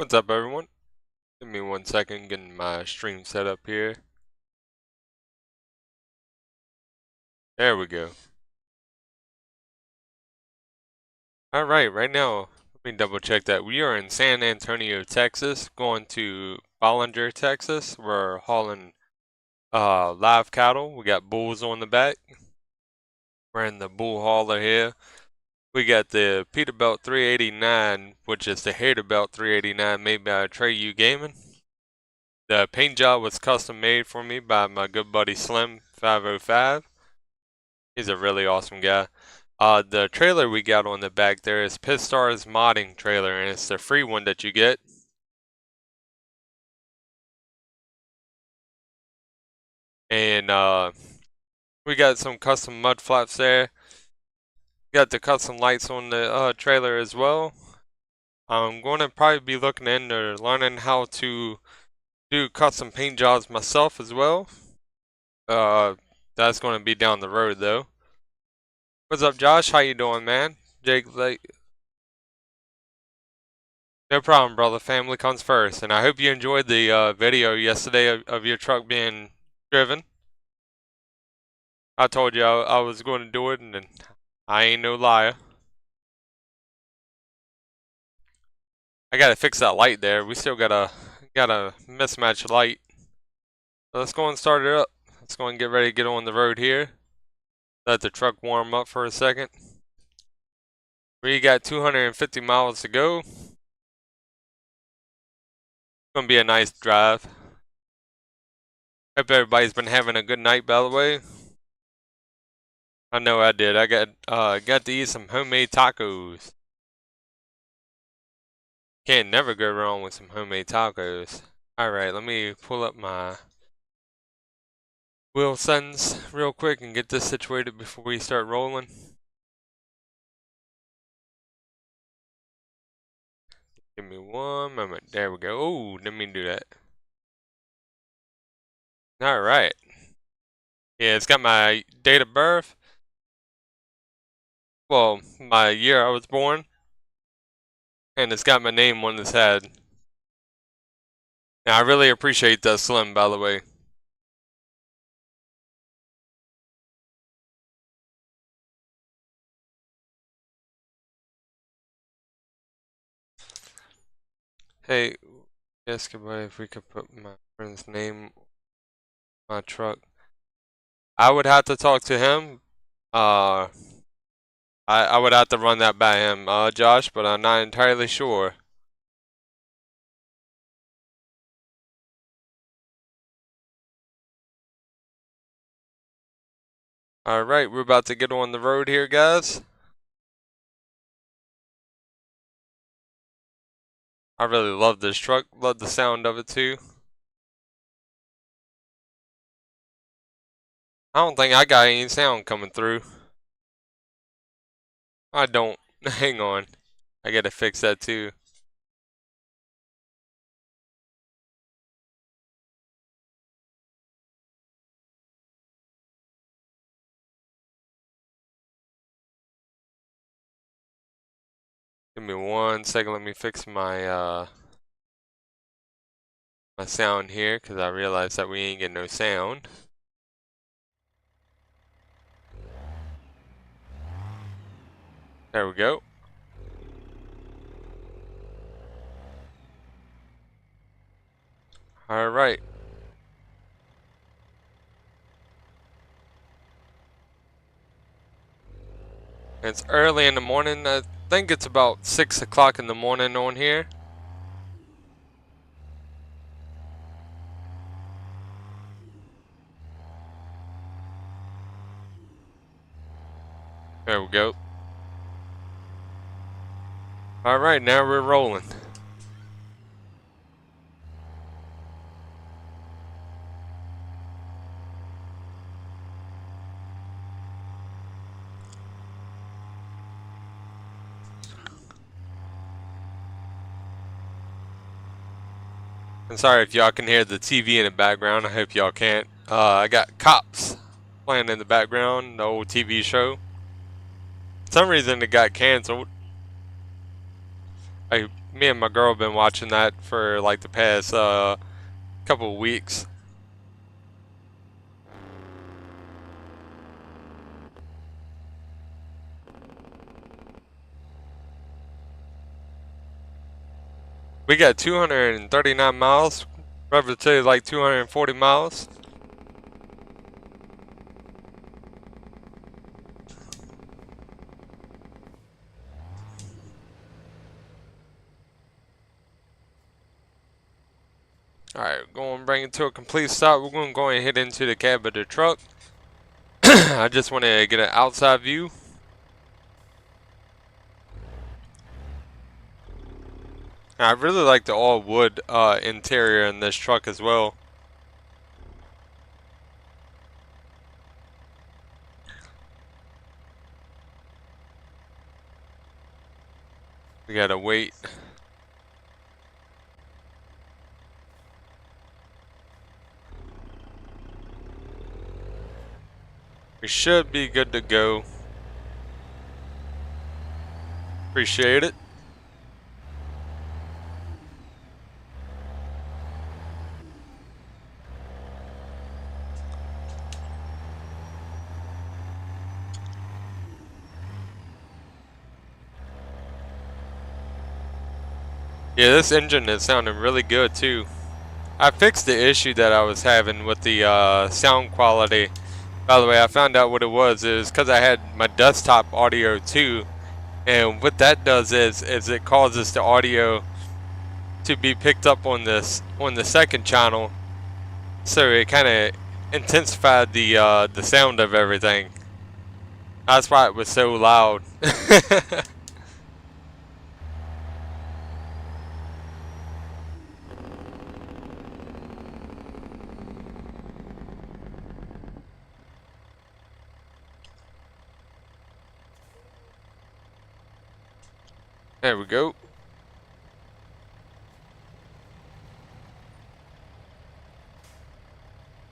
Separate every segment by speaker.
Speaker 1: What's up, everyone? Give me 1 second, getting my stream set up here. There we go. Alright, right now, let me double check that. We are in San Antonio, Texas, going to Bollinger, Texas. We're hauling live cattle. We got bulls on the back. We're in the bull hauler here. We got the Peterbilt 389, which is the Haterbilt 389 made by Trey U Gaming. The paint job was custom made for me by my good buddy Slim 505. He's a really awesome guy. The trailer we got on the back there is Pitstar's modding trailer, and it's the free one that you get. And we got some custom mud flaps there. Got the custom lights on the trailer as well. I'm going to probably be looking into learning how to do custom paint jobs myself as well. That's going to be down the road though. What's up, Josh? How you doing, man? Jake, like, no problem, brother. Family comes first. And I hope you enjoyed the video yesterday of your truck being driven. I told you I was going to do it, and I ain't no liar. I gotta fix that light there. We still got a mismatched light. So let's go and start it up. Let's go and get ready to get on the road here. Let the truck warm up for a second. We got 250 miles to go. Gonna be a nice drive. Hope everybody's been having a good night, by the way. I know I did. I got to eat some homemade tacos. Can't never go wrong with some homemade tacos. Alright, let me pull up my wheel settings real quick and get this situated before we start rolling. Give me one moment. There we go. Oh, didn't mean to do that. Alright. Yeah, it's got my date of birth. Well, my year I was born. And it's got my name on this head. Now, I really appreciate that, Slim, by the way. Hey, ask everybody if we could put my friend's name on my truck. I would have to talk to him. I would have to run that by him, Josh, but I'm not entirely sure. Alright, we're about to get on the road here, guys. I really love this truck. Love the sound of it, too. I don't think I got any sound coming through. I don't. Hang on. I gotta fix that, too. Give me 1 second. Let me fix my my sound here, because I realized that we ain't getting no sound. There we go. Alright. It's early in the morning. I think it's about 6 o'clock in the morning on here. There we go. Alright, now we're rolling. I'm sorry if y'all can hear the TV in the background. I hope y'all can't. I got Cops playing in the background, the old TV show. For some reason it got canceled. I Me and my girl been watching that for like the past couple of weeks. We got 239 miles, roughly like 240 miles. Alright, going to bring it to a complete stop. We're going to go and hit into the cab of the truck. I just want to get an outside view. I really like the all wood interior in this truck as well. We gotta wait. We should be good to go. Appreciate it. Yeah, this engine is sounding really good too. I fixed the issue that I was having with the sound quality. By the way, I found out what it was. It was because I had my desktop audio too. And what that does is it causes the audio to be picked up on the second channel. So it kind of intensified the sound of everything. That's why it was so loud. There we go.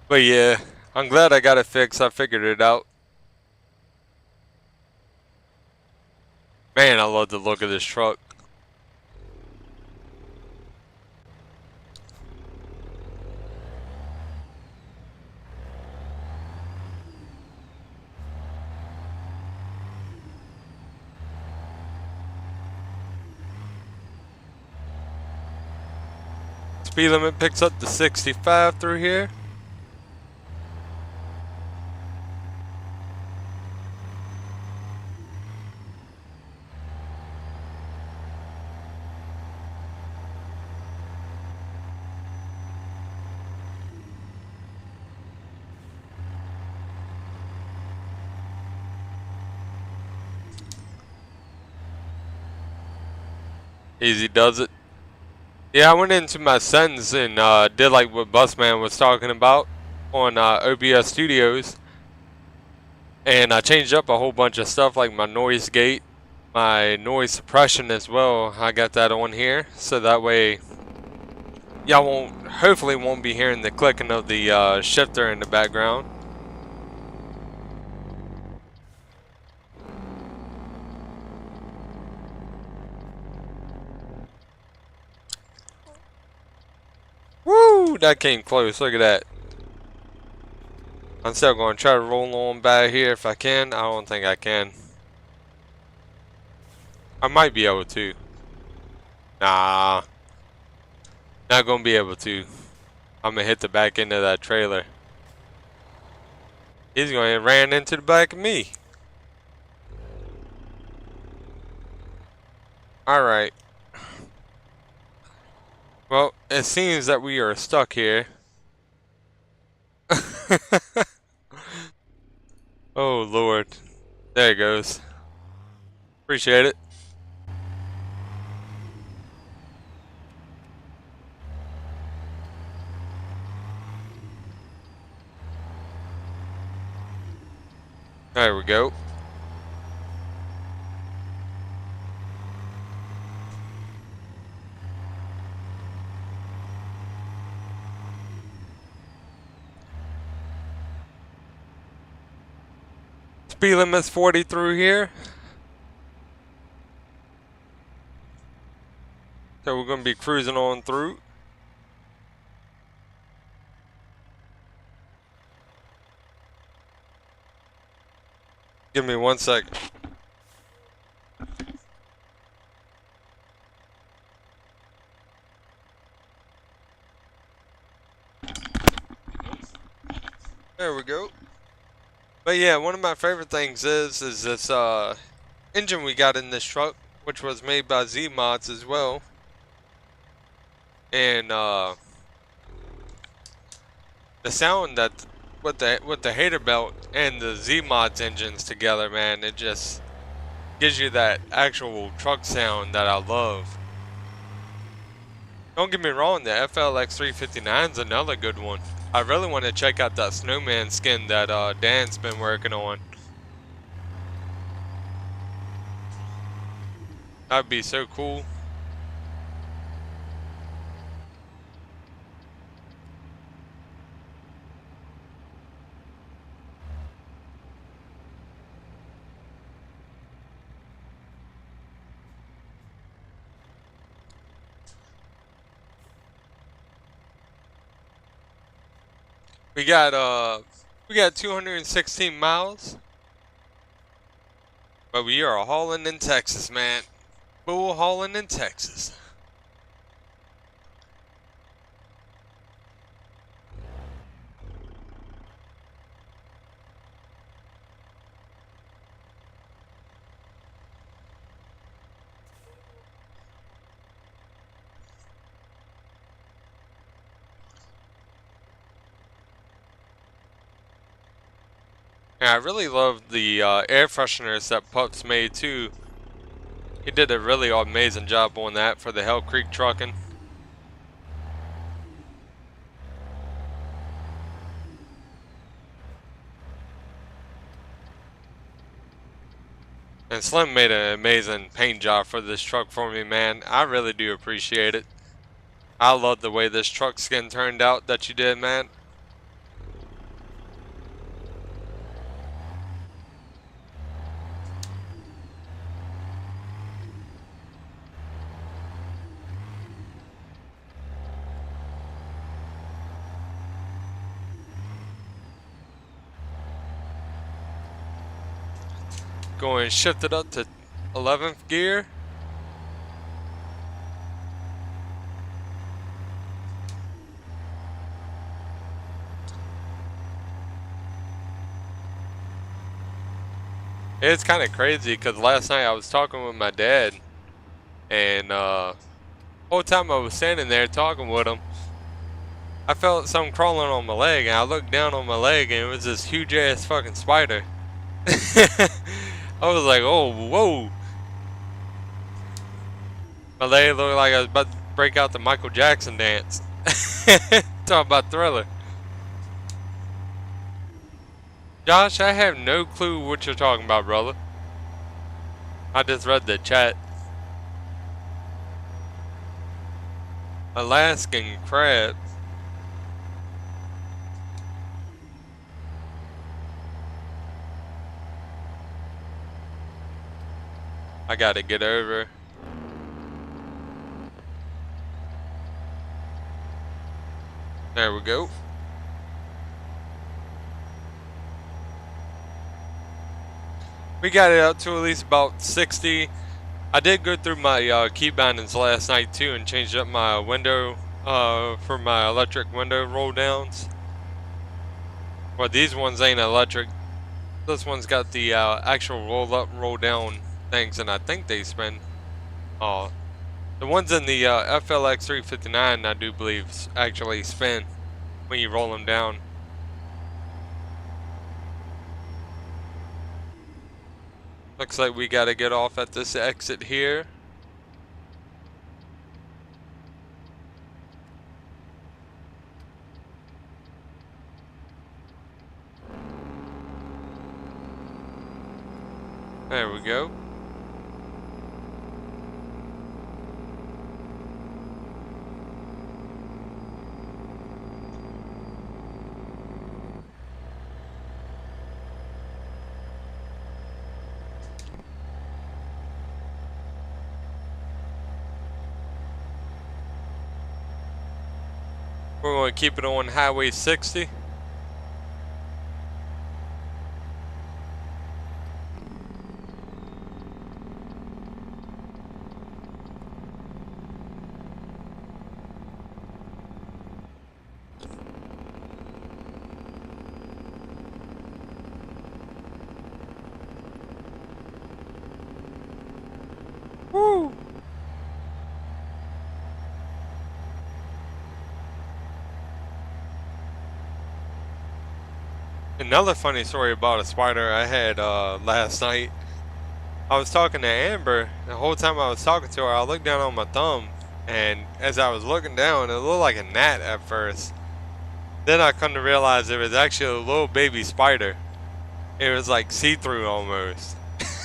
Speaker 1: But yeah, I'm glad I got it fixed. I figured it out. Man, I love the look of this truck. Speed limit picks up to 65 through here. Easy does it. Yeah, I went into my settings and did like what Busman was talking about on OBS Studios. And I changed up a whole bunch of stuff like my noise gate, my noise suppression as well. I got that on here. So that way y'all hopefully won't be hearing the clicking of the shifter in the background. Woo! That came close. Look at that. I'm still going to try to roll on back here if I can. I don't think I can. I might be able to. Nah. Not going to be able to. I'm going to hit the back end of that trailer. He's going to ran into the back of me. Alright. Well, it seems that we are stuck here. Oh, Lord. There it goes. Appreciate it. There we go. Speed limit's 40 through here. So we're gonna be cruising on through. Give me 1 second. There we go. But yeah, one of my favorite things is this engine we got in this truck, which was made by Z Mods as well. And the sound that with the hater belt and the Z Mods engines together, man, it just gives you that actual truck sound that I love. Don't get me wrong, the FLX 359 is another good one. I really want to check out that snowman skin that Dan's been working on. That'd be so cool. We got 216 miles. But we are hauling in Texas, man. Bull hauling in Texas. And I really love the air fresheners that Pups made too. He did a really amazing job on that for the Hell Creek trucking. And Slim made an amazing paint job for this truck for me, man. I really do appreciate it. I love the way this truck skin turned out that you did, man. Go and shift it up to 11th gear. It's kind of crazy because last night I was talking with my dad, and whole time I was standing there talking with him, I felt something crawling on my leg, and I looked down on my leg, and it was this huge ass fucking spider. I was like, oh, whoa. My leg looked like I was about to break out the Michael Jackson dance. Talking about Thriller. Josh, I have no clue what you're talking about, brother. I just read the chat. Alaskan crab. I gotta get over. There we go. We got it up to at least about 60. I did go through my key bindings last night too and changed up my window for my electric window roll downs. Well, these ones ain't electric. This one's got the actual roll up and roll down things, and I think they spin. The ones in the FLX 359 I do believe actually spin when you roll them down. Looks like we gotta get off at this exit here. There we go. We're going to keep it on Highway 60. Woo! Another funny story about a spider I had last night. I was talking to Amber. The whole time I was talking to her, I looked down on my thumb, and as I was looking down, it looked like a gnat at first. Then I come to realize it was actually a little baby spider. It was like see-through almost.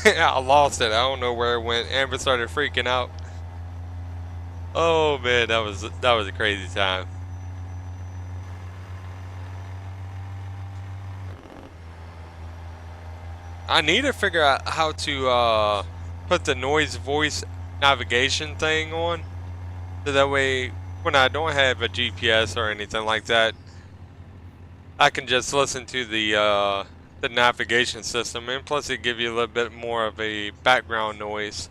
Speaker 1: I lost it. I don't know where it went. Amber started freaking out. Oh man, that was a crazy time. I need to figure out how to put the noise voice navigation thing on, so that way when I don't have a GPS or anything like that, I can just listen to the navigation system, and plus it give you a little bit more of a background noise.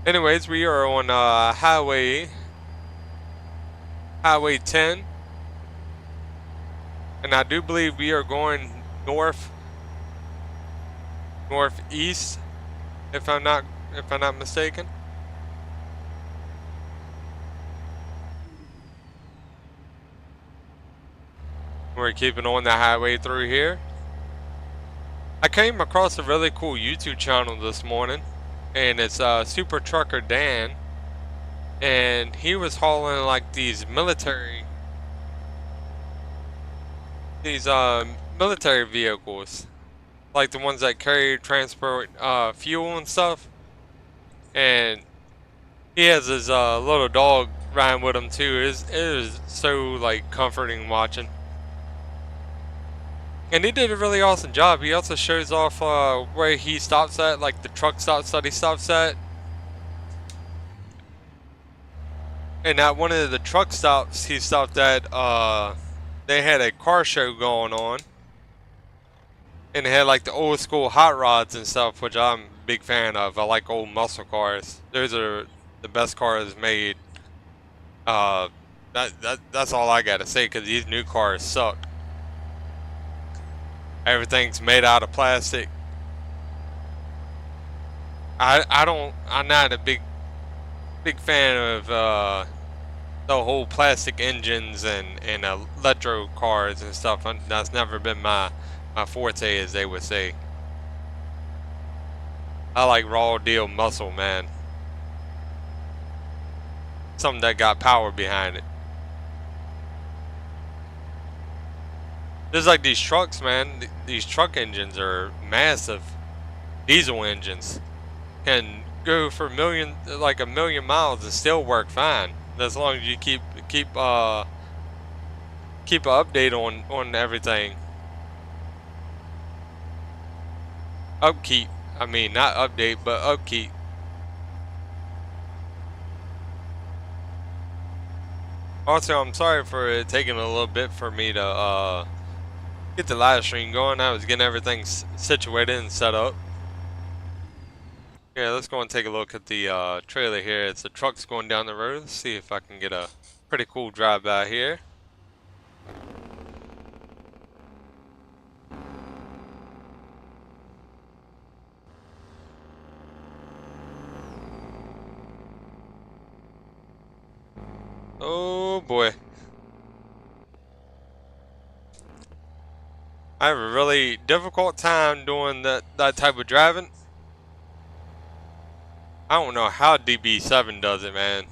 Speaker 1: Anyways, we are on highway 10, and I do believe we are going northeast, if I'm not mistaken. We're keeping on the highway through here. I came across a really cool YouTube channel this morning, and it's Super Trucker Dan, and he was hauling like these military vehicles, like the ones that carry transport fuel and stuff. And he has his little dog riding with him too. It is so like comforting watching. And he did a really awesome job. He also shows off where he stops at, like the truck stops that he stops at. And at one of the truck stops he stopped at, they had a car show going on. And they had like the old school hot rods and stuff, which I'm a big fan of. I like old muscle cars. Those are the best cars made. That's all I gotta say, because these new cars suck. Everything's made out of plastic. I'm not a big fan of the whole plastic engines and electro cars and stuff. That's never been my forte, as they would say. I like raw deal muscle, man. Something that got power behind it. Just like these trucks, man. These truck engines are massive. Diesel engines can go for a million miles and still work fine, as long as you keep an update on everything. Upkeep. I mean, not update, but upkeep. Also, I'm sorry for it taking a little bit for me to get the live stream going. I was getting everything situated and set up. Yeah, let's go and take a look at the trailer here. It's the trucks going down the road. Let's see if I can get a pretty cool drive by here. Oh boy. I have a really difficult time doing that type of driving. I don't know how DB7 does it, man.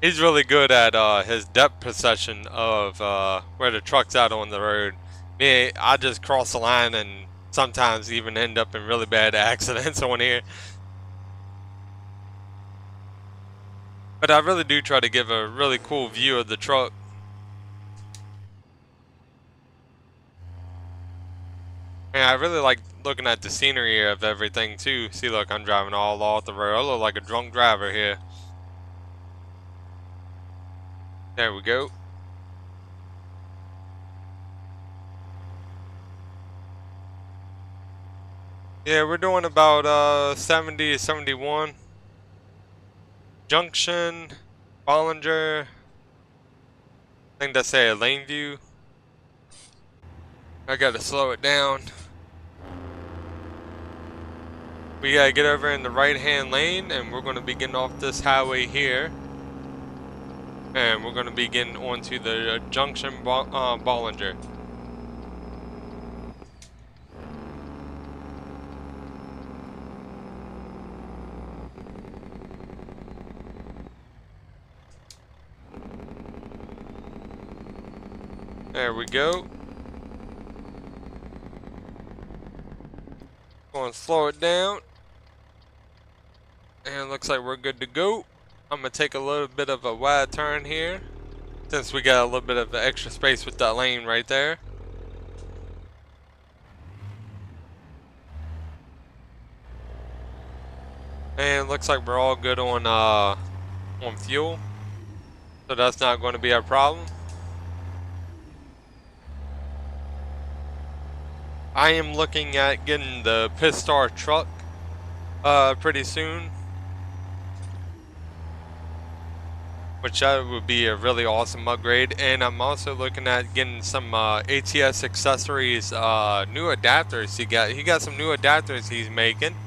Speaker 1: He's really good at his depth perception of where the truck's out on the road. Me, I just cross the line and sometimes even end up in really bad accidents on here. But I really do try to give a really cool view of the truck. And I really like looking at the scenery of everything too. See, look, I'm driving all off the road. I look like a drunk driver here. There we go. Yeah, we're doing about 70, 71. Junction, Bollinger. I think that's a lane view. I gotta slow it down. We gotta get over in the right-hand lane, and we're gonna be getting off this highway here. And we're gonna be getting onto the junction Bollinger. There we go. Going to slow it down. And it looks like we're good to go. I'm going to take a little bit of a wide turn here, since we got a little bit of extra space with that lane right there. And it looks like we're all good on fuel. So that's not going to be our problem. I am looking at getting the Pistar truck pretty soon, which that would be a really awesome upgrade. And I'm also looking at getting some ATS accessories, new adapters. He got some new adapters he's making.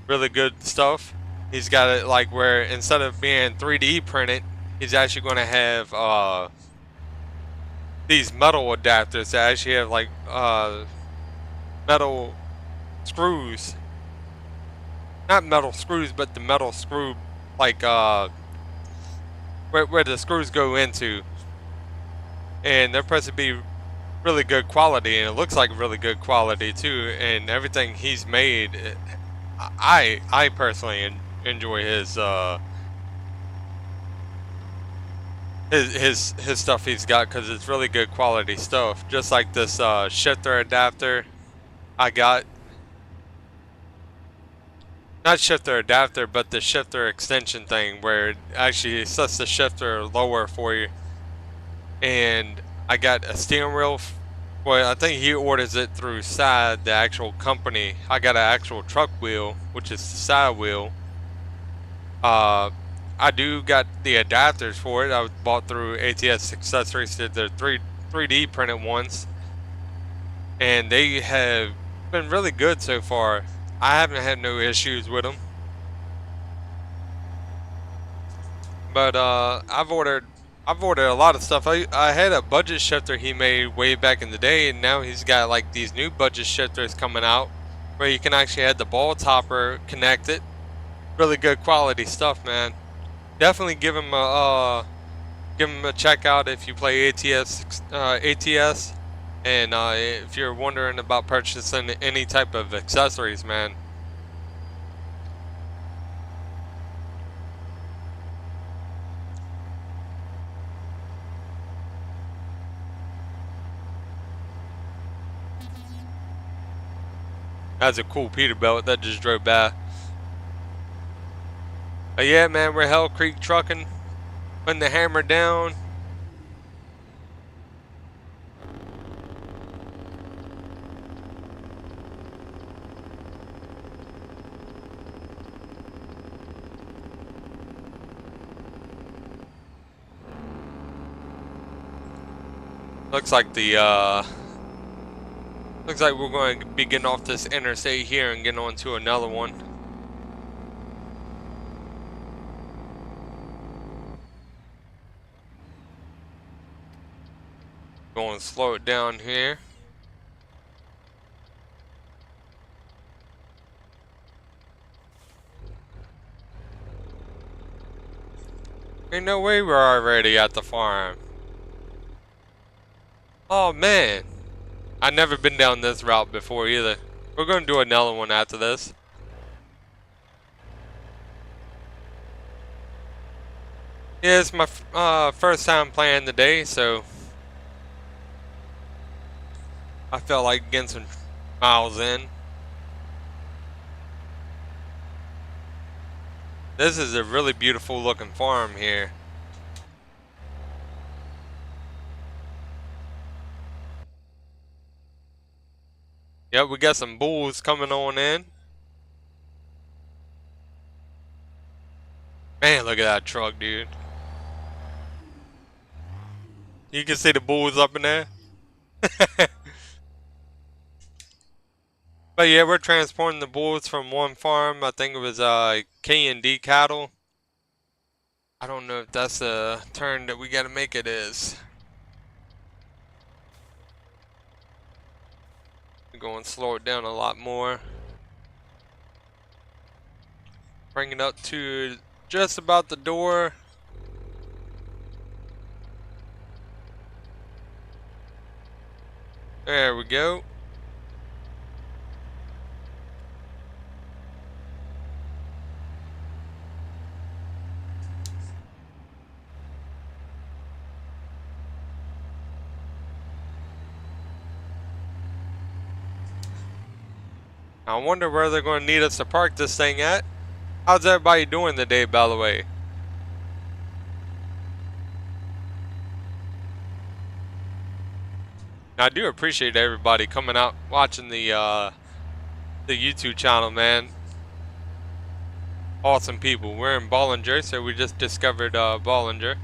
Speaker 1: Really good stuff. He's got it like where instead of being 3D printed, he's actually going to have these metal adapters that actually have like metal screws. Not metal screws, but the metal screw like where the screws go into. And they're supposed to be really good quality, and it looks like really good quality too. And everything he's made, I personally enjoy his stuff he's got, because it's really good quality stuff. Just like this shifter adapter I got. Not shifter adapter, but the shifter extension thing, where it actually sets the shifter lower for you. And I got a steering wheel. Well, I think he orders it through Side, the actual company. I got an actual truck wheel, which is the side wheel. I do got the adapters for it. I bought through ATS Accessories. They're 3D printed ones, and they have been really good so far. I haven't had no issues with them. But I've ordered a lot of stuff. I had a budget shifter he made way back in the day, and now he's got like these new budget shifters coming out where you can actually have the ball topper connected. Really good quality stuff, man. Definitely give him a check out if you play ATS. And if you're wondering about purchasing any type of accessories, man. That's a cool Peterbilt that just drove by. But yeah, man, we're Hell Creek trucking, putting the hammer down. Looks like we're going to be getting off this interstate here and getting on to another one. Going to slow it down here. Ain't no way we're already at the farm. Oh man, I've never been down this route before either. We're going to do another one after this. Yeah, it's my first time playing today, so I felt like getting some miles in. This is a really beautiful looking farm here. Yep, we got some bulls coming on in. Man, look at that truck, dude. You can see the bulls up in there. But yeah, we're transporting the bulls from one farm. I think it was K&D cattle. I don't know if that's the turn that we gotta make it is. We're going to slow it down a lot more. Bring it up to just about the door. There we go. I wonder where they're going to need us to park this thing at. How's everybody doing today, by the way? I do appreciate everybody coming out watching the YouTube channel, man. Awesome people. We're in Bollinger, so we just discovered Bollinger.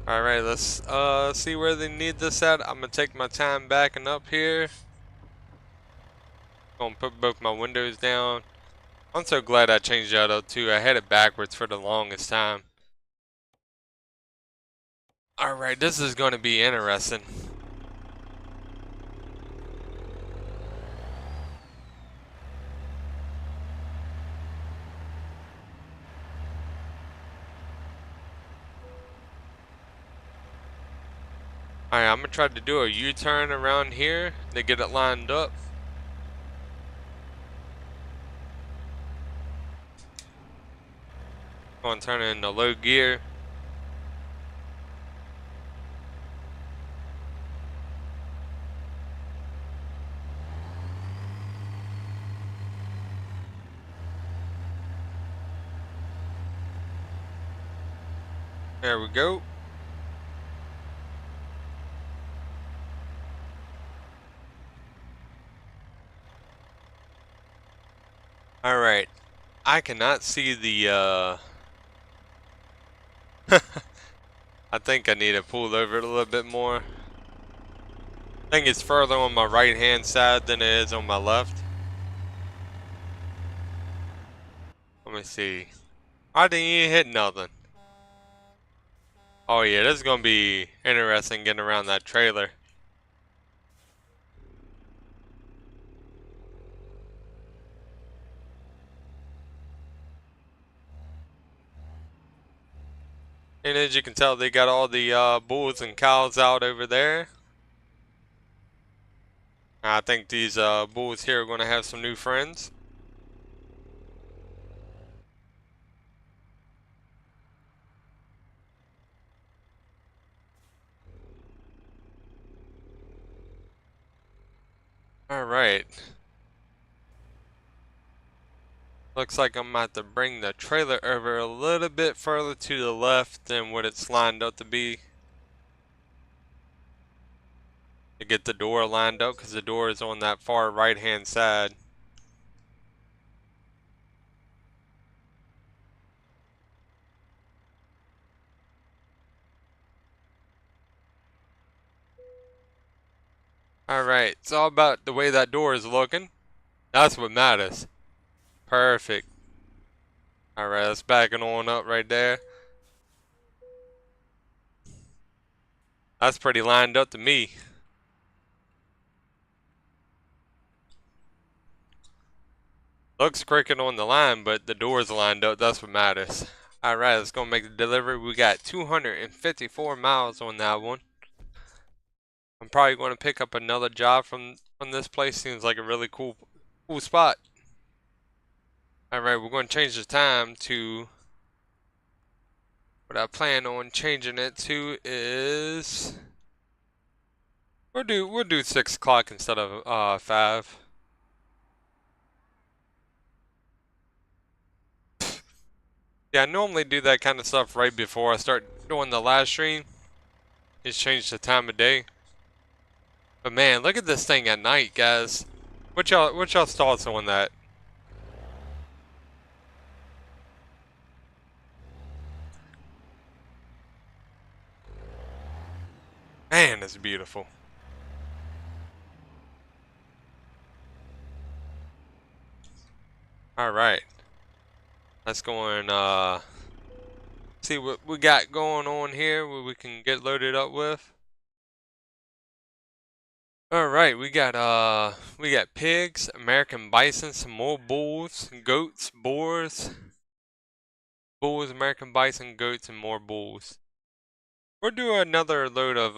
Speaker 1: Alright, let's see where they need this at. I'm gonna take my time backing up here. Gonna put both my windows down. I'm so glad I changed that up too. I had it backwards for the longest time. Alright, this is gonna be interesting. Alright, I'm gonna try to do a U-turn around here to get it lined up. Going to turn it into low gear. There we go. Alright. I cannot see the I think I need to pull over it a little bit more. I think it's further on my right hand side than it is on my left. Let me see. I didn't even hit nothing. Oh yeah, this is gonna be interesting getting around that trailer. And as you can tell, they got all the bulls and cows out over there. I think these bulls here are gonna have some new friends. Alright. Looks like I'm about to bring the trailer over a little bit further to the left than what it's lined up to be. To get the door lined up, because the door is on that far right hand side. Alright, it's all about the way that door is looking. That's what matters. Perfect. Alright, let's back it on up right there. That's pretty lined up to me. Looks crooked on the line, but the door's lined up. That's what matters. Alright, let's go make the delivery. We got 254 miles on that one. I'm probably going to pick up another job from this place. Seems like a really cool spot. All right, we're going to change the time to what I plan on changing it to is we'll do 6 o'clock instead of 5. Yeah, I normally do that kind of stuff right before I start doing the live stream. Just change the time of day. But man, look at this thing at night, guys. What y'all's thoughts on that? Man, it's beautiful. All right, let's go and see what we got going on here. What we can get loaded up with. All right, we got pigs, American bison, some more bulls, goats, boars, American bison, goats, and more bulls. We'll do another load of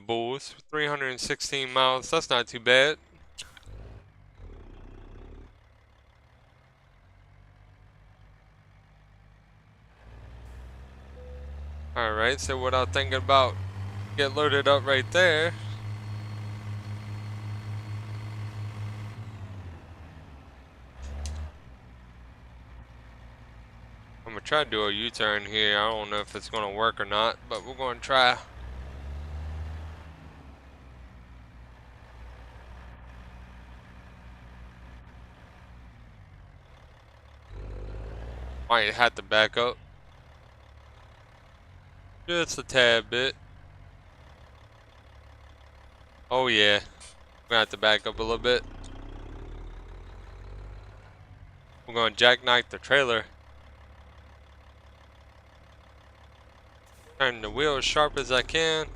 Speaker 1: bulls. 316 miles. That's not too bad. All right. So what I'm thinking about, get loaded up right there. I'm gonna try to do a U-turn here. I don't know if it's gonna work or not, but we're gonna try. Might have to back up just a tad bit. Oh yeah, we're gonna have to back up a little bit. We're gonna jackknife the trailer. Turn the wheel as sharp as I can.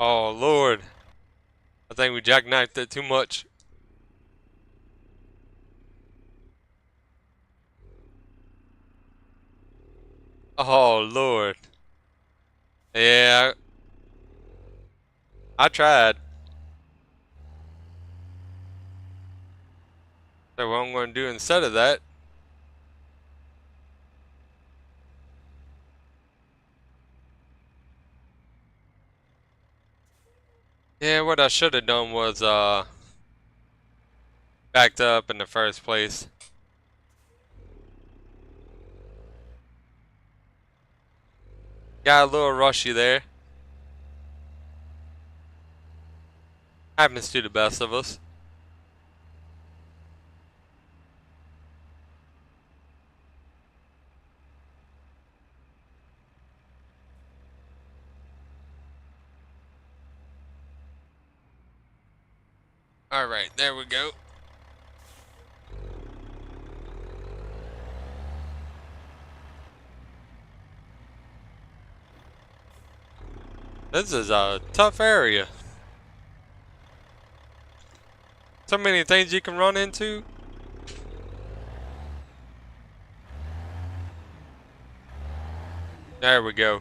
Speaker 1: Oh Lord, I think we jackknifed it too much. Oh Lord. Yeah, I tried. So what I'm gonna do instead of that, yeah, what I should have done was backed up in the first place. Got a little rushy there. Happens to the best of us. Alright, there we go. This is a tough area. So many things you can run into. There we go.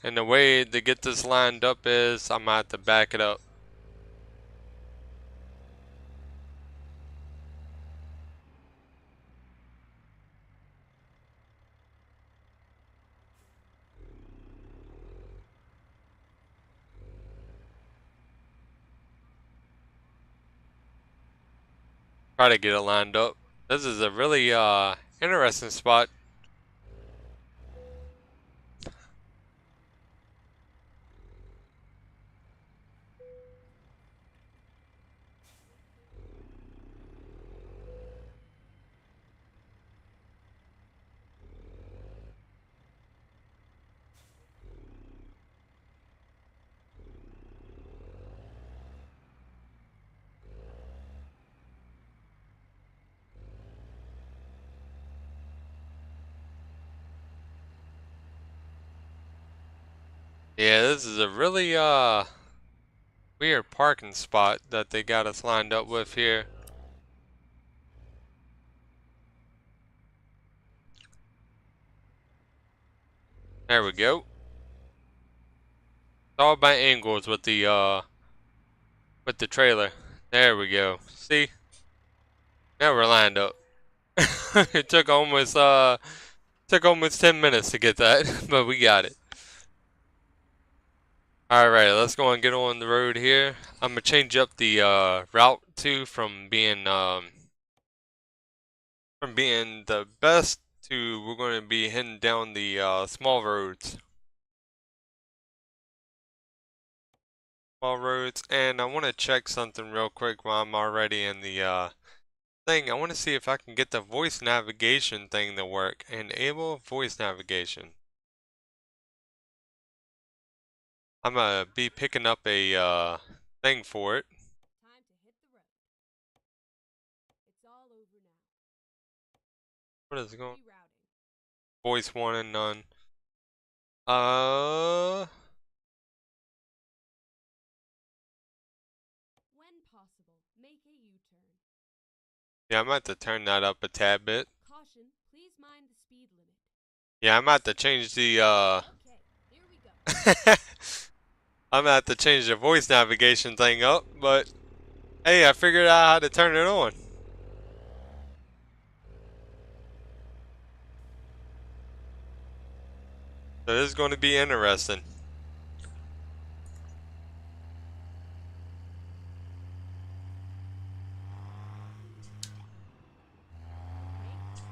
Speaker 1: And the way to get this lined up is I'm gonna have to back it up. Try to get it lined up. This is a really interesting spot. Yeah, this is a really weird parking spot that they got us lined up with here. There we go. It's all about angles with the trailer. There we go. See? Now we're lined up. It took almost 10 minutes to get that, but we got it. Alright, let's go and get on the road here. I'm gonna change up the route too from being the best to we're gonna be heading down the small roads. Small roads, and I wanna check something real quick while I'm already in the thing. I wanna see if I can get the voice navigation thing to work. Enable voice navigation. I'm gonna be picking up a thing for it.
Speaker 2: Time to hit the road. It's all over now.
Speaker 1: What is it going?
Speaker 2: Rerouting.
Speaker 1: Voice one and none.
Speaker 2: When possible, make a U-turn.
Speaker 1: Yeah, I might have to turn that up a tad bit.
Speaker 2: Caution, please mind the speed limit.
Speaker 1: Yeah, I might have to change the
Speaker 2: Okay, here we go.
Speaker 1: I'm gonna have to change the voice navigation thing up, but hey, I figured out how to turn it on. So this is going to be interesting.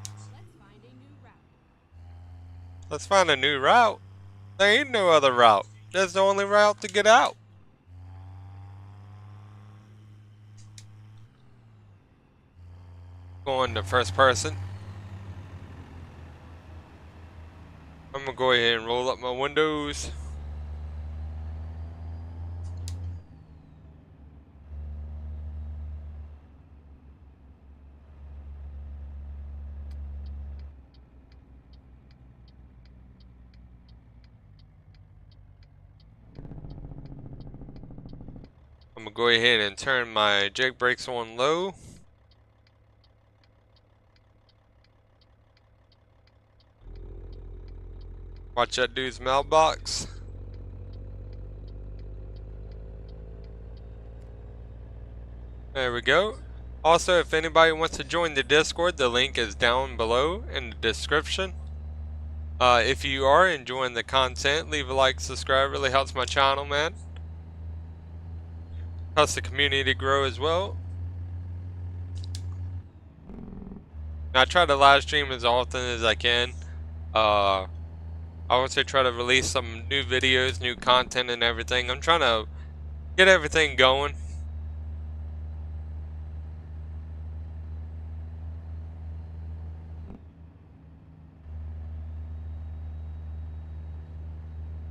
Speaker 2: Let's find a new route.
Speaker 1: Let's find a new route. There ain't no other route. That's the only route to get out. Going to first person. I'm gonna go ahead and roll up my windows. I'm gonna go ahead and turn my jake brakes on low. Watch that dude's mailbox. There we go. Also, if anybody wants to join the Discord, the link is down below in the description. If you are enjoying the content, leave a like, subscribe, really helps my channel, man. Helps the community grow as well. And I try to live stream as often as I can. I also try to release some new videos, new content and everything. I'm trying to get everything going.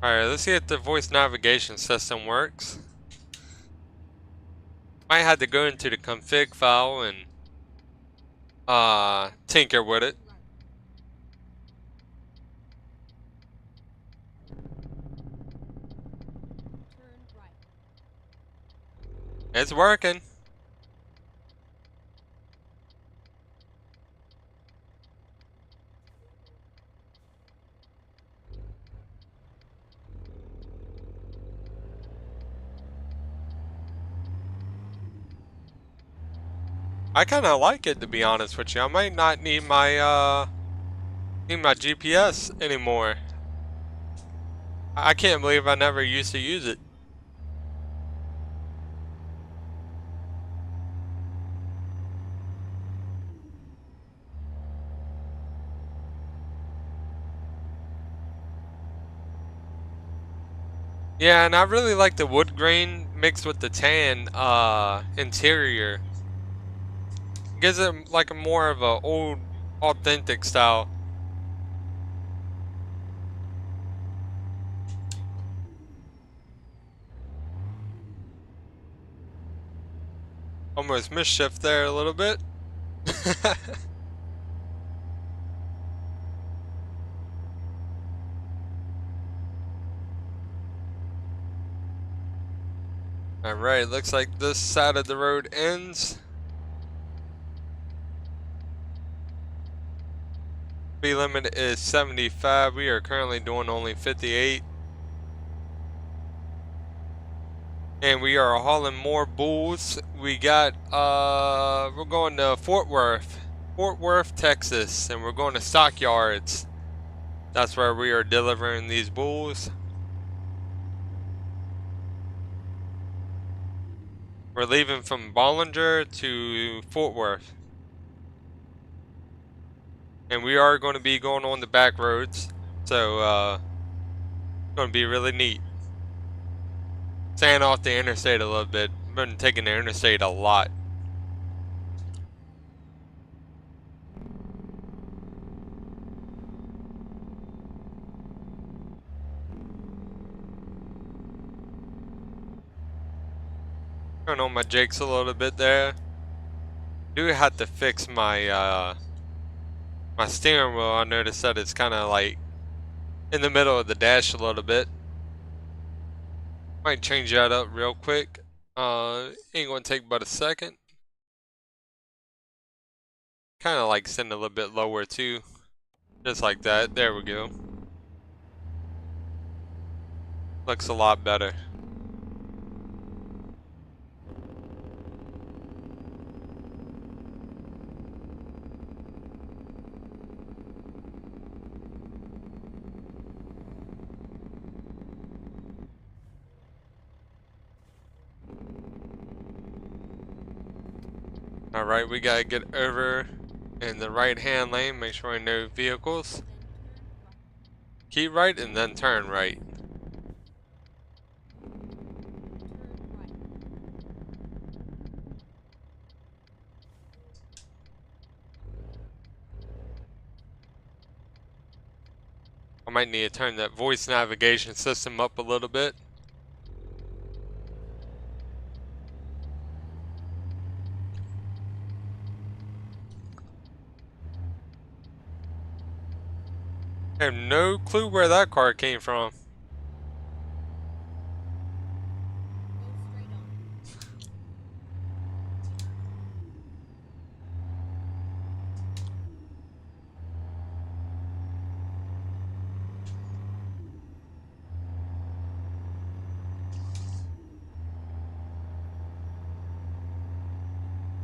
Speaker 1: Alright, let's see if the voice navigation system works. Might have to go into the config file and tinker with it.
Speaker 2: Turn right.
Speaker 1: It's working. I kind of like it, to be honest with you. I might not need my GPS anymore. I can't believe I never used to use it. Yeah, and I really like the wood grain mixed with the tan interior. Gives it like a more of a old authentic style. Almost misshift there a little bit. Alright, looks like this side of the road ends. Speed limit is 75. We are currently doing only 58. And we are hauling more bulls. We got, we're going to Fort Worth, Texas, and we're going to Stockyards. That's where we are delivering these bulls. We're leaving from Bollinger to Fort Worth. And we are going to be going on the back roads. So, it's going to be really neat. Staying off the interstate a little bit. I've been taking the interstate a lot. Turn on my jakes a little bit there. Do have to fix my my steering wheel. I noticed that it's kind of like in the middle of the dash a little bit. Might change that up real quick. Ain't gonna take but a second. Kind of like sitting a little bit lower too. Just like that. There we go. Looks a lot better. Alright, we gotta get over in the right hand lane, make sure no vehicles. Keep right and then turn right. I might need to turn that voice navigation system up a little bit. I have no clue where that car came from.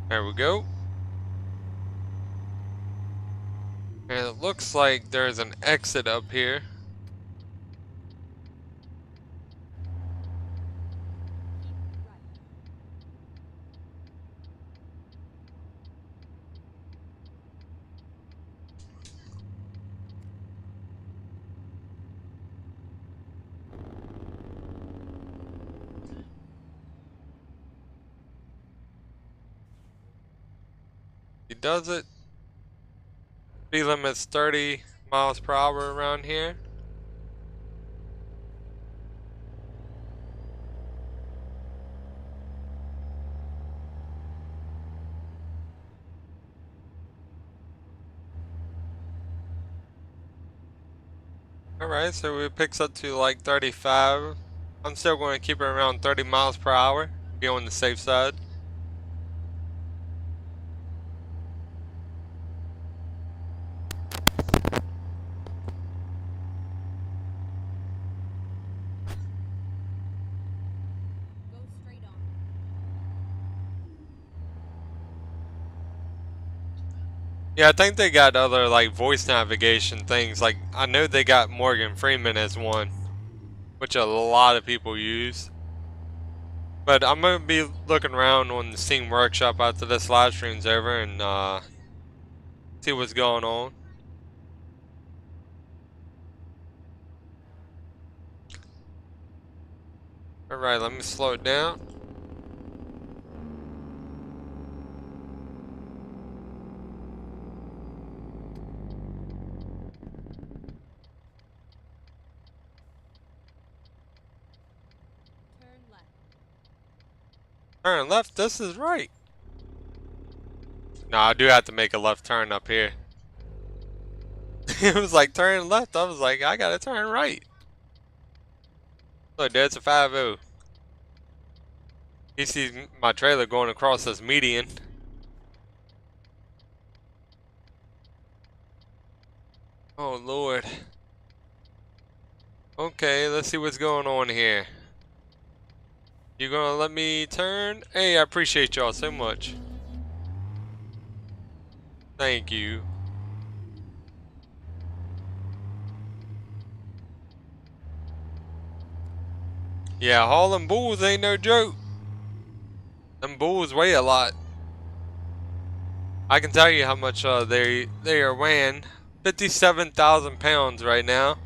Speaker 1: There we go. And it looks like there's an exit up here. He does it. Speed limit's 30 miles per hour around here. Alright, so it picks up to like 35. I'm still going to keep it around 30 miles per hour. Be on the safe side. Yeah, I think they got other like voice navigation things. Like I know they got Morgan Freeman as one, which a lot of people use. But I'm gonna be looking around on the Steam Workshop after this live stream's over and see what's going on. Alright, let me slow it down. Turn left, this is right. No, I do have to make a left turn up here. It was like turn left, I was like, I gotta turn right. Look, there's a 5-0. He sees my trailer going across this median. Oh Lord. Okay, let's see what's going on here. You gonna let me turn? Hey, I appreciate y'all so much. Thank you. Yeah, hauling bulls ain't no joke. Them bulls weigh a lot. I can tell you how much they are weighing. 57,000 pounds right now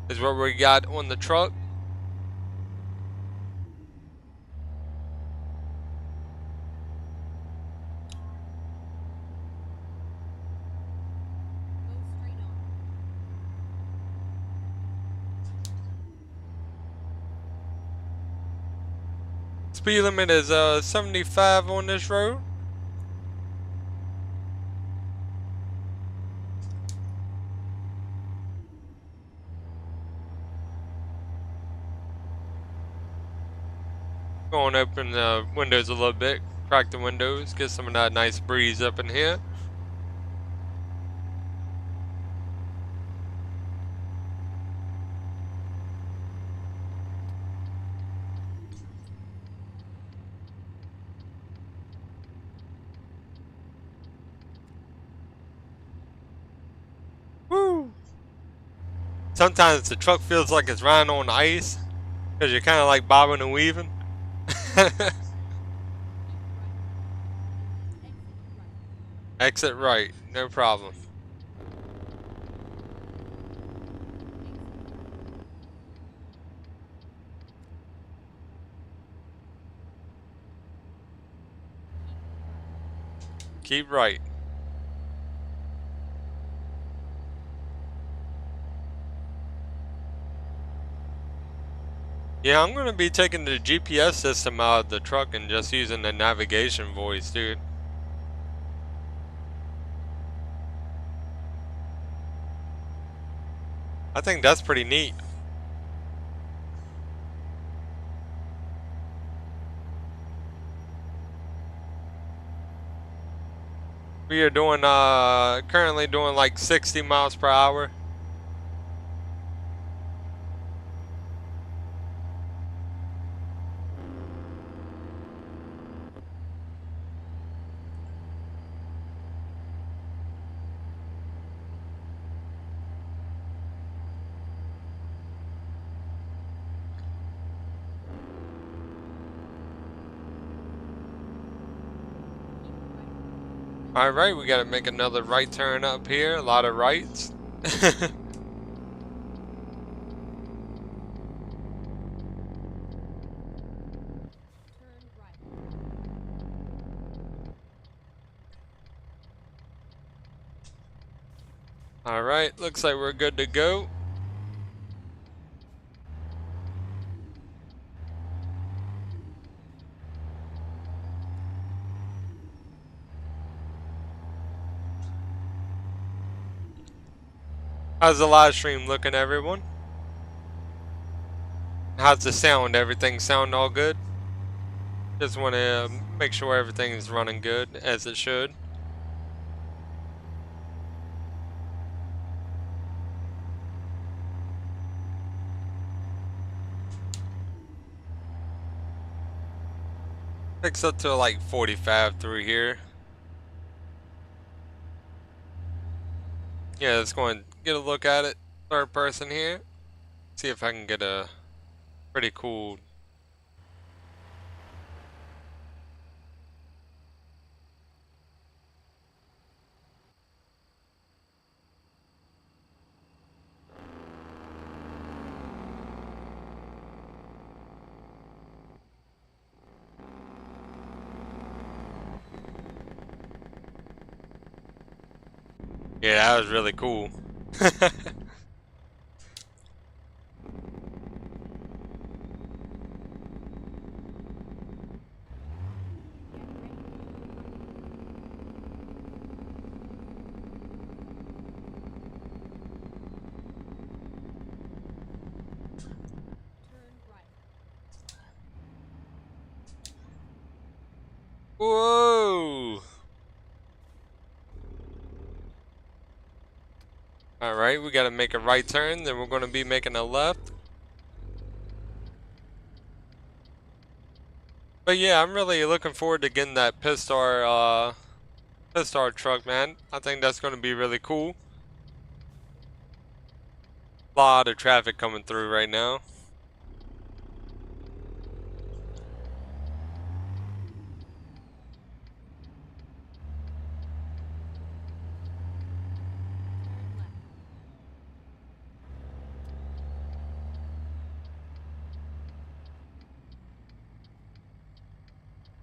Speaker 1: is what we got on the truck.
Speaker 2: Go straight on.
Speaker 1: Speed limit is 75 on this road. Go and open the windows a little bit, crack the windows, get some of that nice breeze up in here. Woo! Sometimes the truck feels like it's riding on ice because you're kind of like bobbing and weaving.
Speaker 2: Exit right.
Speaker 1: Exit right, no problem. Keep right. Yeah, I'm gonna be taking the GPS system out of the truck and just using the navigation voice, dude. I think that's pretty neat. We are doing currently doing like 60 miles per hour. Alright, we gotta make another right turn up here. A lot of rights.
Speaker 2: Turn right.
Speaker 1: Alright, looks like we're good to go. How's the live stream looking, everyone? How's the sound? Everything sound all good? Just want to make sure everything is running good as it should. Takes up to like 45 through here. Yeah, let's go and get a look at it. Third person here. See if I can get a pretty cool. Yeah, that was really cool.
Speaker 2: Turn right.
Speaker 1: Whoa! Alright, we gotta make a right turn, then we're gonna be making a left. But yeah, I'm really looking forward to getting that Pistar truck, man. I think that's gonna be really cool. Lot of traffic coming through right now.
Speaker 2: Turn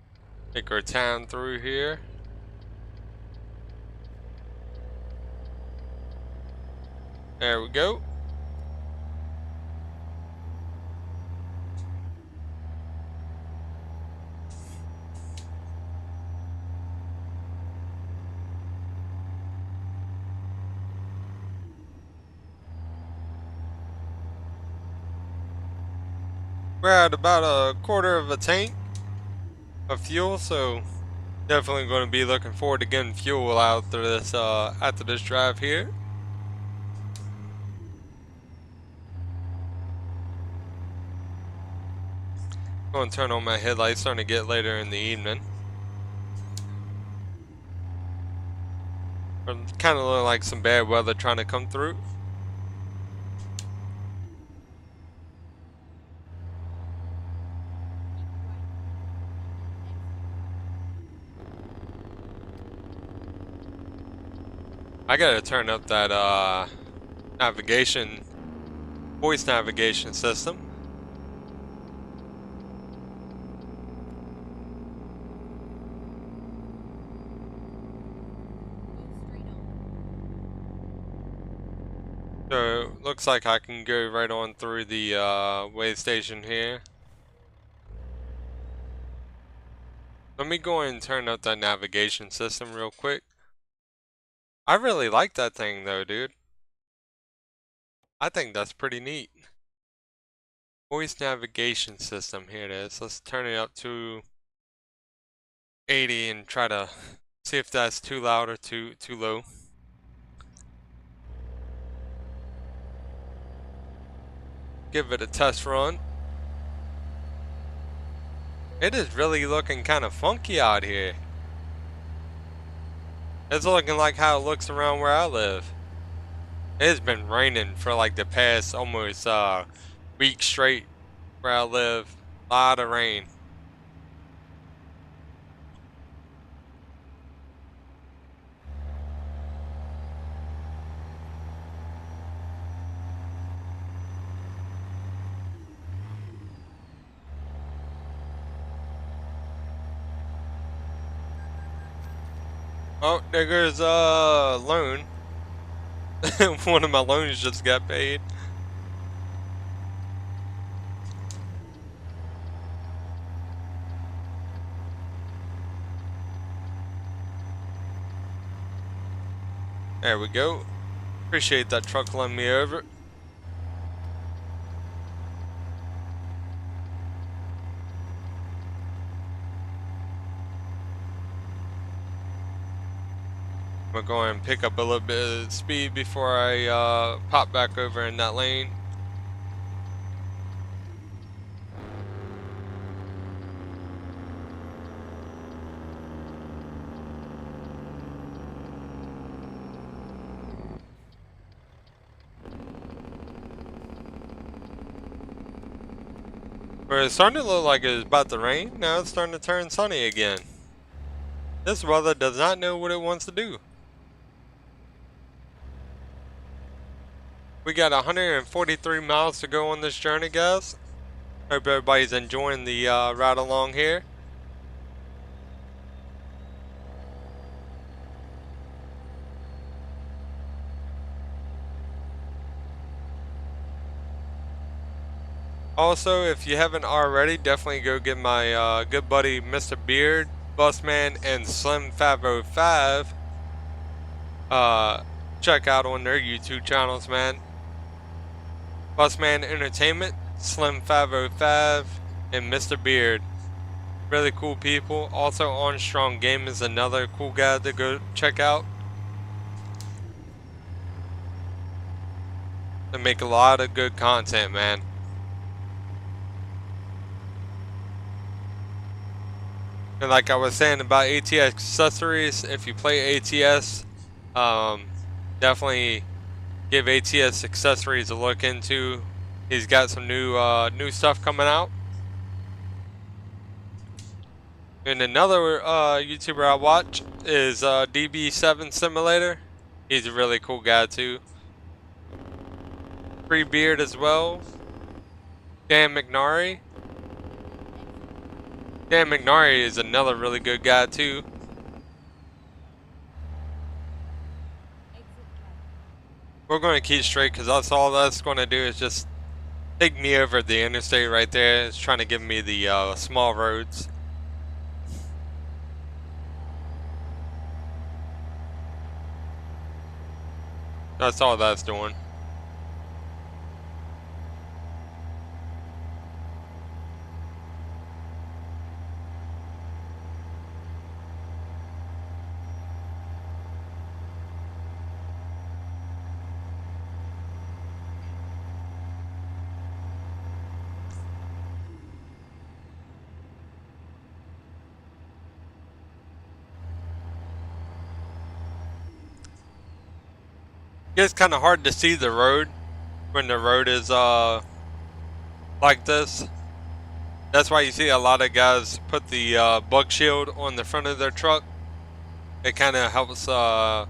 Speaker 2: left.
Speaker 1: Make our town through here. There we go. We're at about a quarter of a tank of fuel, so definitely going to be looking forward to getting fuel after this drive here. Going to turn on my headlights, starting to get later in the evening. Kind of look like some bad weather trying to come through. I gotta turn up that voice navigation system. So looks like I can go right on through the way station here. Let me go and turn up that navigation system real quick. I really like that thing though, dude. I think that's pretty neat. Voice navigation system, here it is. Let's turn it up to 80 and try to see if that's too loud or too low. Give it a test run. It is really looking kind of funky out here. It's looking like how it looks around where I live. It's been raining for like the past almost week straight where I live. A lot of rain. Oh, there goes loan. One of my loans just got paid. There we go. Appreciate that truck letting me over. I'm gonna go and pick up a little bit of speed before I pop back over in that lane. But it's starting to look like it's about to rain. Now it's starting to turn sunny again. This weather does not know what it wants to do. We got 143 miles to go on this journey, guys. Hope everybody's enjoying the ride along here. Also, if you haven't already, definitely go get my good buddy Mr. Beard, Busman, and Slim 505. Check out on their YouTube channels, man. Busman Entertainment, Slim 505, and Mr. Beard. Really cool people. Also, Armstrong Game is another cool guy to go check out. They make a lot of good content, man. And like I was saying about ATS accessories, if you play ATS, definitely give ATS accessories a look into. He's got some new stuff coming out. And another YouTuber I watch is DB7 Simulator. He's a really cool guy too. Free Beard as well. Dan McNary. Dan McNary is another really good guy too. We're going to keep straight because that's all that's going to do is just take me over the interstate right there. It's trying to give me the small roads. That's all that's doing. It's kind of hard to see the road when the road is like this. That's why you see a lot of guys put the bug shield on the front of their truck. It kind of helps not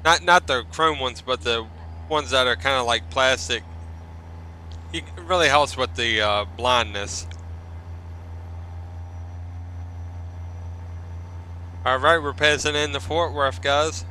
Speaker 1: the chrome ones, but the ones that are kind of like plastic. It really helps with the blindness. All right, we're passing into Fort Worth, guys.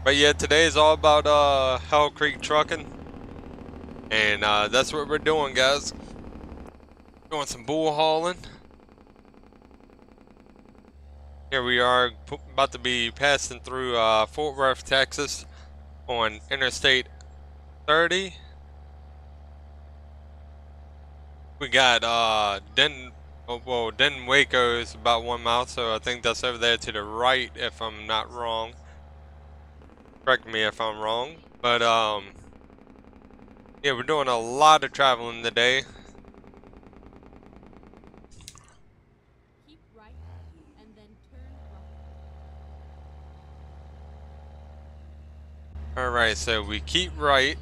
Speaker 1: But yeah, today is all about Hell Creek trucking, and that's what we're doing, guys. Doing some bull hauling. Here we are about to be passing through Fort Worth, Texas on Interstate 30. We got Denton Waco is about 1 mile, so I think that's over there to the right if I'm not wrong. Correct me if I'm wrong. But yeah, we're doing a lot of traveling today.
Speaker 2: Keep right and then turn right.
Speaker 1: Alright, so we keep right.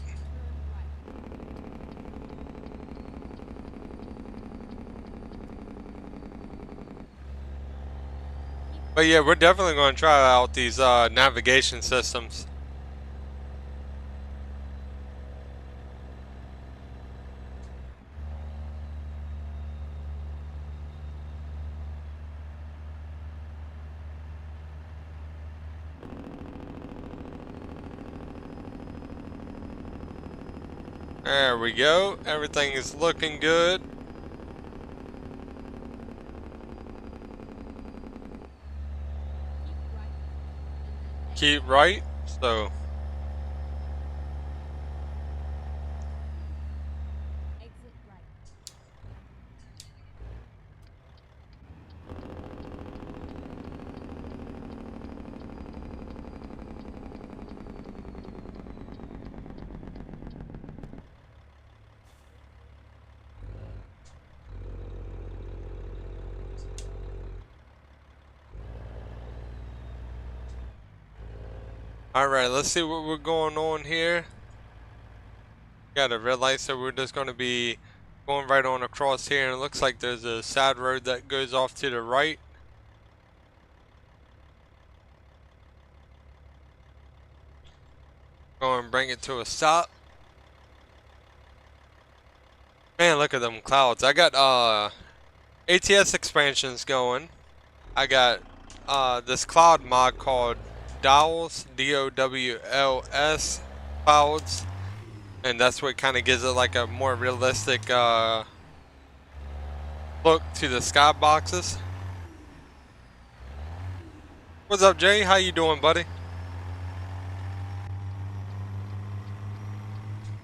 Speaker 1: But yeah, we're definitely going to try out these navigation systems. There we go. Everything is looking good. Keep right. So
Speaker 2: Exit right.
Speaker 1: alright, let's see what we're going on here. Got a red light, so we're just going to be going right on across here, and it looks like there's a side road that goes off to the right. Go and bring it to a stop. Man, look at them clouds. I got ATS expansions going. I got this cloud mod called Dowls, D-O-W-L-S clouds. and that's what kind of gives it like a more realistic look to the sky boxes. What's up, Jay? How you doing, buddy?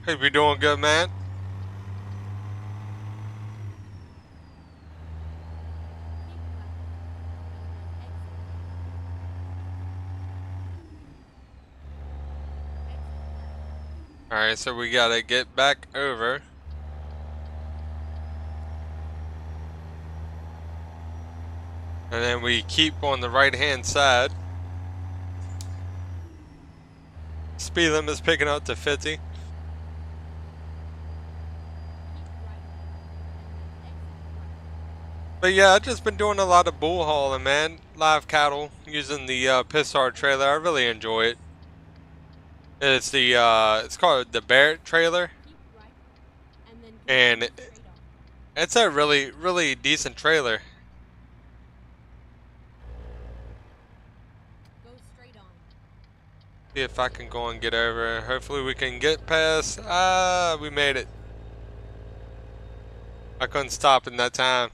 Speaker 1: Hope you're doing good, man. Alright, so we gotta get back over. And then we keep on the right hand side. Speed limit is picking up to 50. But yeah, I've just been doing a lot of bull hauling, man. Live cattle using the Pissar trailer. I really enjoy it. It's the it's called the Barrett trailer, and it's a really decent trailer. See if I can go and get over. Hopefully we can get past. Ah, we made it. I couldn't stop in that time.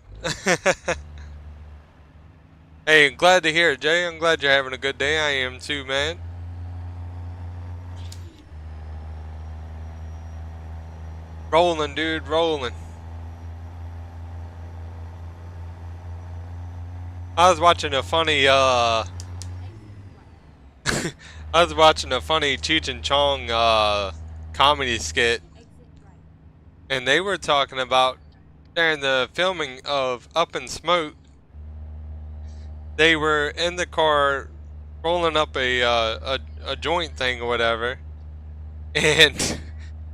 Speaker 1: Hey, glad to hear it, Jay. I'm glad you're having a good day. I am too, man. Rolling, dude, rolling. I was watching a funny I was watching a funny Cheech and Chong comedy skit, and they were talking about during the filming of Up in Smoke, they were in the car rolling up a joint thing or whatever, and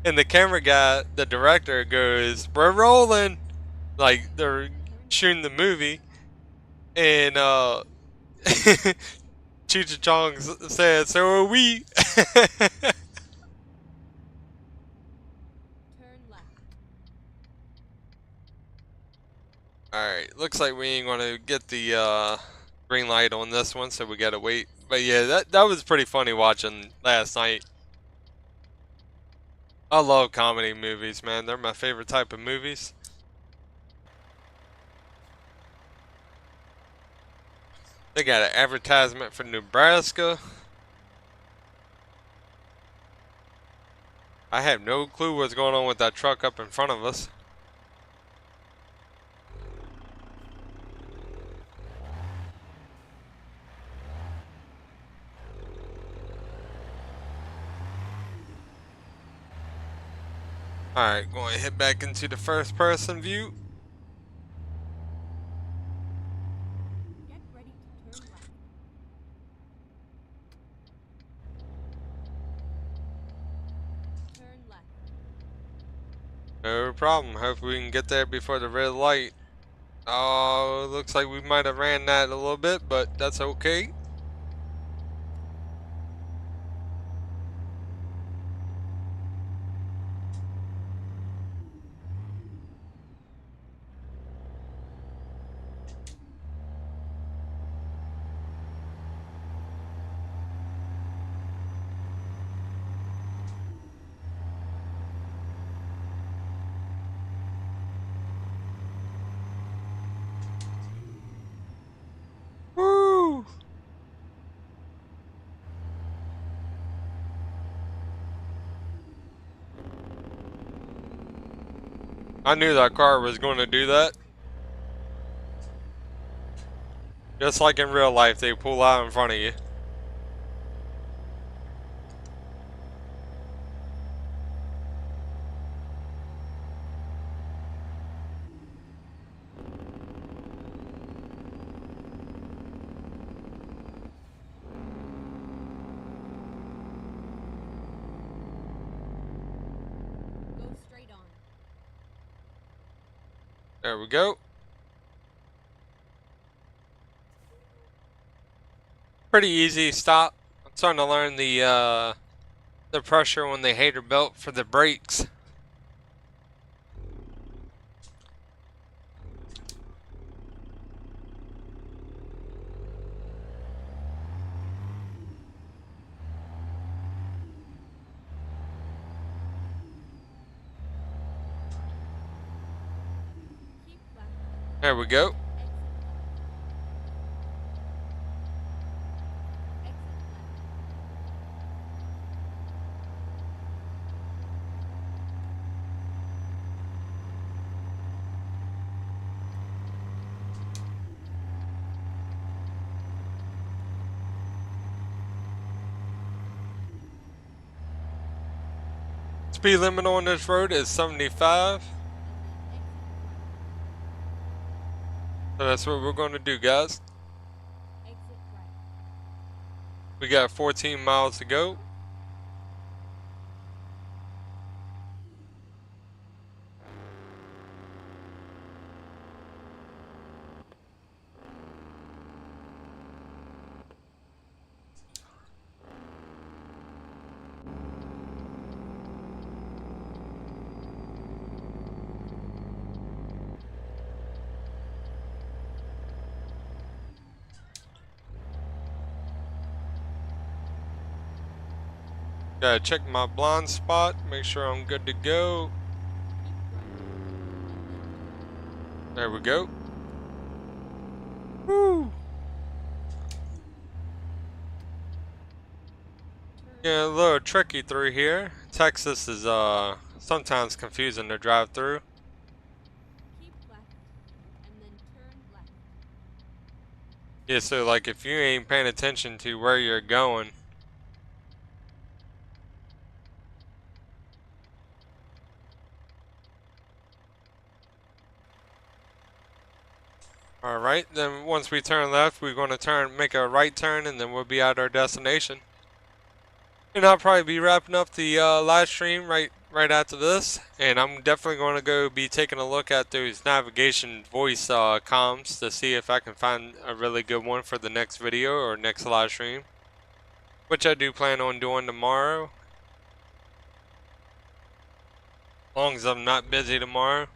Speaker 1: and the camera guy, the director, goes, "We're rolling," like they're shooting the movie, and Cheech and Chong said, "So are we." Alright, looks like we ain't gonna get the green light on this one, so we gotta wait. But yeah, that was pretty funny watching last night. I love comedy movies, man. They're my favorite type of movies. They got an advertisement for Nebraska. I have no clue what's going on with that truck up in front of us. Alright, going to hit back into the first person view. No problem. Hopefully we can get there before the red light. Oh, looks like we might have ran that a little bit, but that's okay. Woo! I knew that car was going to do that. Just like in real life, they pull out in front of you. There we go. Pretty easy stop. I'm starting to learn the pressure on the hater belt for the brakes. There we go. Speed limit on this road is 75. So that's what we're going to do, guys. We got 14 miles to go. Gotta check my blind spot, make sure I'm good to go. There we go. Woo! Yeah, a little tricky through here. Texas is sometimes confusing to drive through. Yeah, so like if you ain't paying attention to where you're going. Alright, then once we turn left, we're going to make a right turn, and then we'll be at our destination. And I'll probably be wrapping up the live stream right after this, and I'm definitely going to go be taking a look at those navigation voice comms to see if I can find a really good one for the next video or next live stream, which I do plan on doing tomorrow, as long as I'm not busy tomorrow.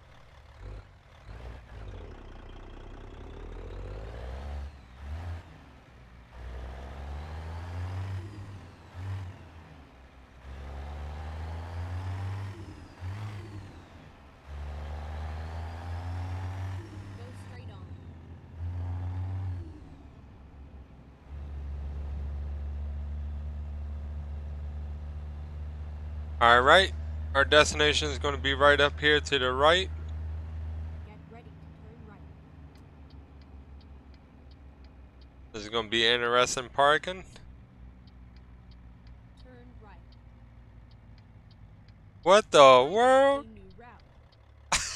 Speaker 1: Alright, our destination is going to be right up here to the right. This is going to be interesting parking. What the world?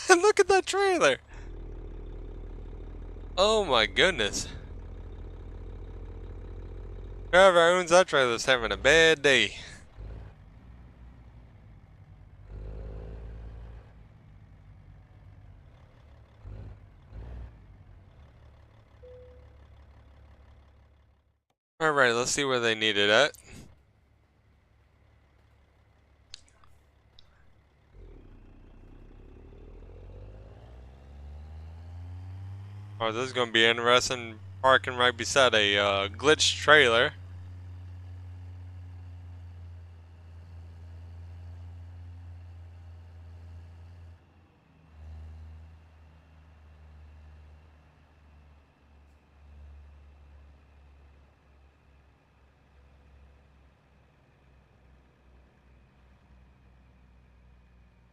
Speaker 1: Look at that trailer. Oh my goodness. Whoever owns that trailer is having a bad day. Alright, let's see where they need it at. Oh, this is going to be interesting. Parking right beside a glitched trailer.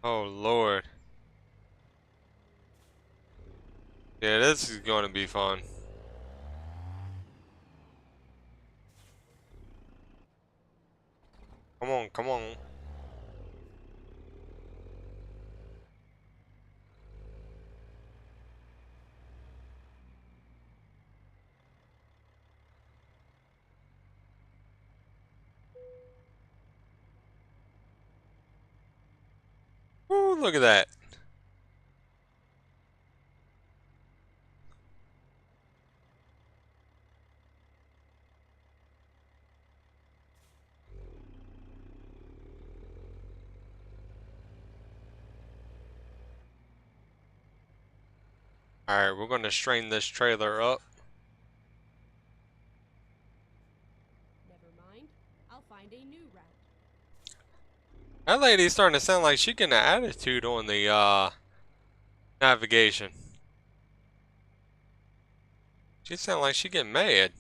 Speaker 1: Oh Lord. Yeah, this is going to be fun. Come on, come on. Woo, look at that. Alright, we're going to strain this trailer up. That lady's starting to sound like she getting an attitude on the navigation. She sound like she getting mad.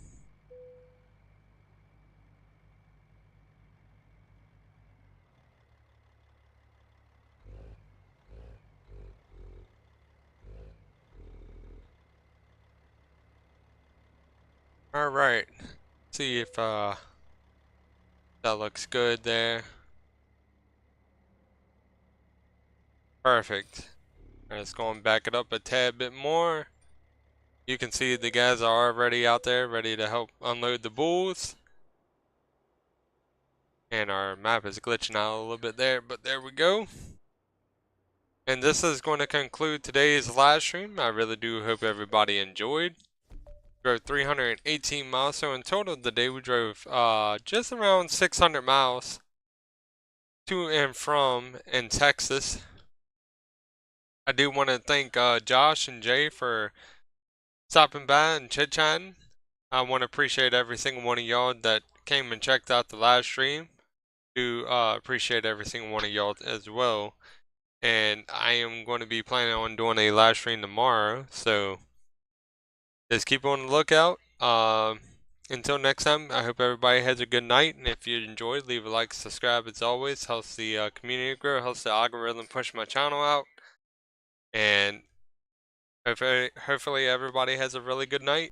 Speaker 1: Alright. See if that looks good there. Perfect. Let's go and back it up a tad bit more. You can see the guys are already out there ready to help unload the bulls. And our map is glitching out a little bit there, but there we go. And this is going to conclude today's live stream. I really do hope everybody enjoyed. Drove 318 miles, so in total today we drove just around 600 miles to and from in Texas. I do want to thank Josh and Jay for stopping by and chit-chatting. I want to appreciate every single one of y'all that came and checked out the live stream. Do appreciate every single one of y'all as well. And I am going to be planning on doing a live stream tomorrow, so just keep on the lookout. Until next time, I hope everybody has a good night, and if you enjoyed, leave a like, subscribe as always. Helps the community grow, helps the algorithm push my channel out, and hopefully everybody has a really good night.